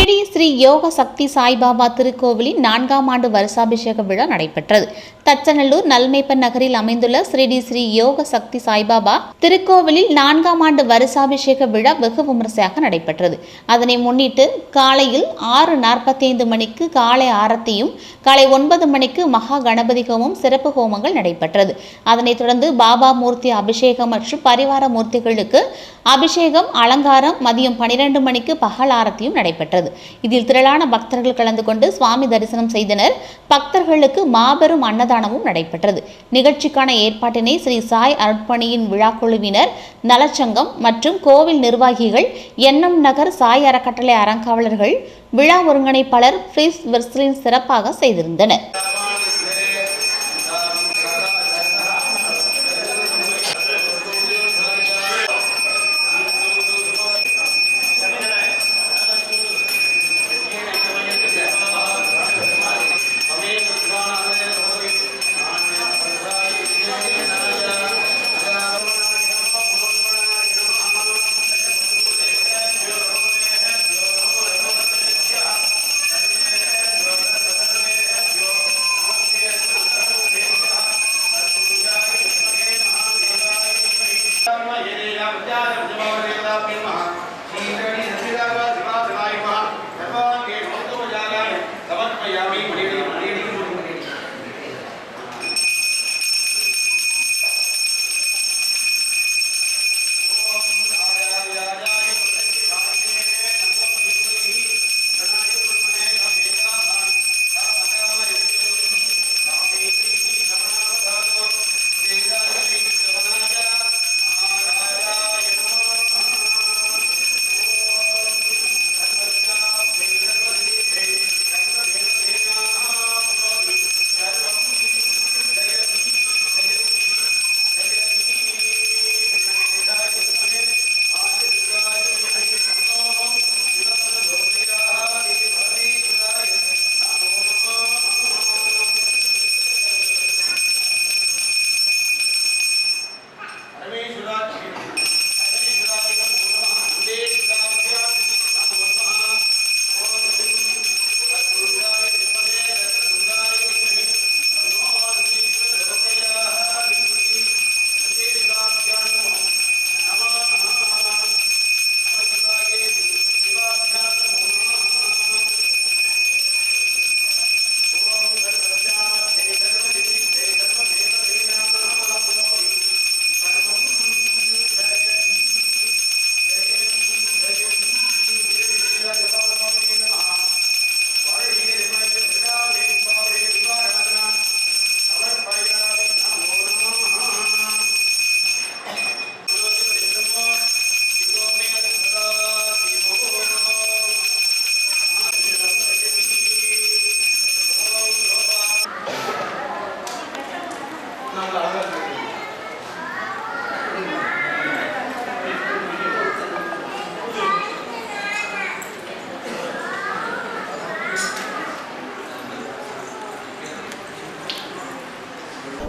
ஷீரடி ஸ்ரீ யோக சக்தி சாய்பாபா திருக்கோவிலின் 4ஆம் ஆண்டு வருஷாபிஷேக விழா நடைபெற்றது. தச்சநல்லூர் நல்மேப்பன் நகரில் அமைந்துள்ள ஷீரடி ஸ்ரீ யோக சக்தி சாய்பாபா திருக்கோவிலில் 4ஆம் ஆண்டு வருஷாபிஷேக விழா வெகு விமரிசையாக நடைபெற்றது. அதனை முன்னிட்டு காலையில் 6:45 மணிக்கு காலை ஆரத்தியும், காலை 9 மணிக்கு மகா கணபதி ஹோமம், சிறப்பு ஹோமங்கள் நடைபெற்றது. அதனைத் தொடர்ந்து பாபா மூர்த்தி அபிஷேகம் மற்றும் பரிவார மூர்த்திகளுக்கு அபிஷேகம், அலங்காரம், மதியம் 12 மணிக்கு பகல் ஆரத்தியும் நடைபெற்றது. இதில் திரளான பக்தர்கள் கலந்து கொண்டு சுவாமி தரிசனம் செய்தனர். பக்தர்களுக்கு மாபெரும் அன்னதானமும் நடைபெற்றது. நிகழ்ச்சிக்கான ஏற்பாட்டினை ஸ்ரீ சாய் அருட்பணியின் விழாக்குழுவினர், நலச்சங்கம் மற்றும் கோவில் நிர்வாகிகள், எண்ணம் நகர் சாய் அறக்கட்டளை அறங்காவலர்கள், விழா ஒருங்கிணைப்பாளர் ஃப்ரீஸ் வெர்ஸ்லின் சிறப்பாக செய்திருந்தனர்.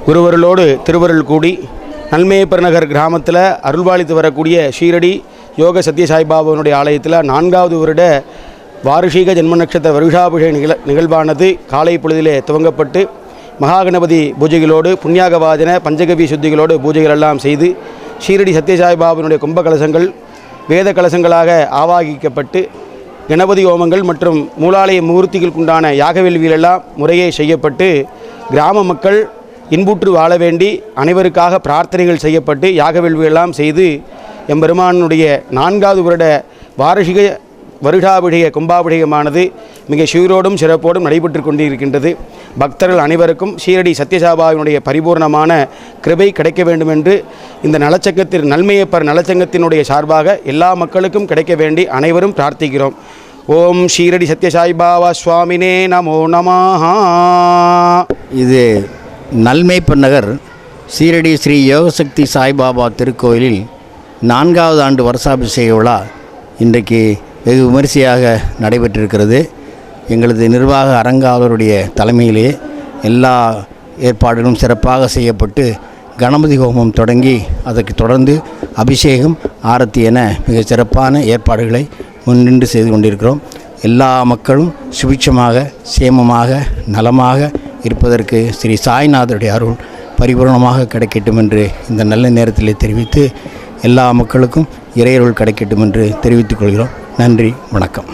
குருவருளோடு திருவருள் கூடி நல்மேப்பர் நகர் கிராமத்தில் அருள்பாலித்து வரக்கூடிய ஷீரடி யோக சத்ய சாய்பாபாவுடைய ஆலயத்தில் 4வது வருட வார்ஷிக ஜென்ம நட்சத்திர வருஷாபிஷேக நிகழ்வானது காலை பொழுதிலே துவங்கப்பட்டு மகாகணபதி பூஜைகளோடு புண்ணியாக பஞ்சகவி சுத்திகளோடு பூஜைகள் எல்லாம் செய்து ஷீரடி சத்ய சாய்பாபாவுடைய கும்ப கலசங்கள் வேத கலசங்களாக ஆவாகிக்கப்பட்டு கணபதி ஹோமங்கள் மற்றும் மூலாலய மூர்த்திகளுக்குண்டான யாக வேள்விகளெல்லாம் முறையே செய்யப்பட்டு கிராம மக்கள் இன்புற்று வாழ வேண்டி அனைவருக்காக பிரார்த்தனைகள் செய்யப்பட்டு யாக வேள்வியெல்லாம் செய்து எம்பெருமானுடைய 4வது வருட வார்ஷிக வருஷாபிஷேக கும்பாபிஷேகமானது மிக சீரோடும் சிறப்போடும் நடைபெற்று கொண்டிருக்கின்றது. பக்தர்கள் அனைவருக்கும் ஷீரடி சத்யசாபாவினுடைய பரிபூர்ணமான கிருபை கிடைக்க வேண்டும் என்று இந்த நலச்சங்கத்தின் நல்மேப்பர் நலச்சங்கத்தினுடைய சார்பாக எல்லா மக்களுக்கும் கிடைக்க வேண்டி அனைவரும் பிரார்த்திக்கிறோம். ஓம் ஷீரடி சத்யசாய்பாபா சுவாமினே நமோ நமஹ. இது நல்மேப்பர் நகர் ஷீரடி ஸ்ரீ யோகசக்தி சாய்பாபா திருக்கோயிலில் 4வது ஆண்டு வருஷாபிஷேக விழா இன்றைக்கு வெகு விமரிசையாக நடைபெற்றிருக்கிறது. எங்களது நிர்வாக அரங்காவலருடைய தலைமையிலே எல்லா ஏற்பாடுகளும் சிறப்பாக செய்யப்பட்டு கணபதி ஹோமம் தொடங்கி அதற்கு தொடர்ந்து அபிஷேகம், ஆரத்தி என மிக சிறப்பான ஏற்பாடுகளை முன்னின்று செய்து கொண்டிருக்கிறோம். எல்லா மக்களும் சுபிட்சமாக சேமமாக நலமாக இருப்பதற்கு ஸ்ரீ சாய்நாதருடைய அருள் பரிபூர்ணமாக கிடைக்கட்டும் என்று இந்த நல்ல நேரத்தில் தெரிவித்து எல்லா மக்களுக்கும் இறையருள் கிடைக்கட்டும் என்று தெரிவித்துக் கொள்கிறோம். நன்றி, வணக்கம்.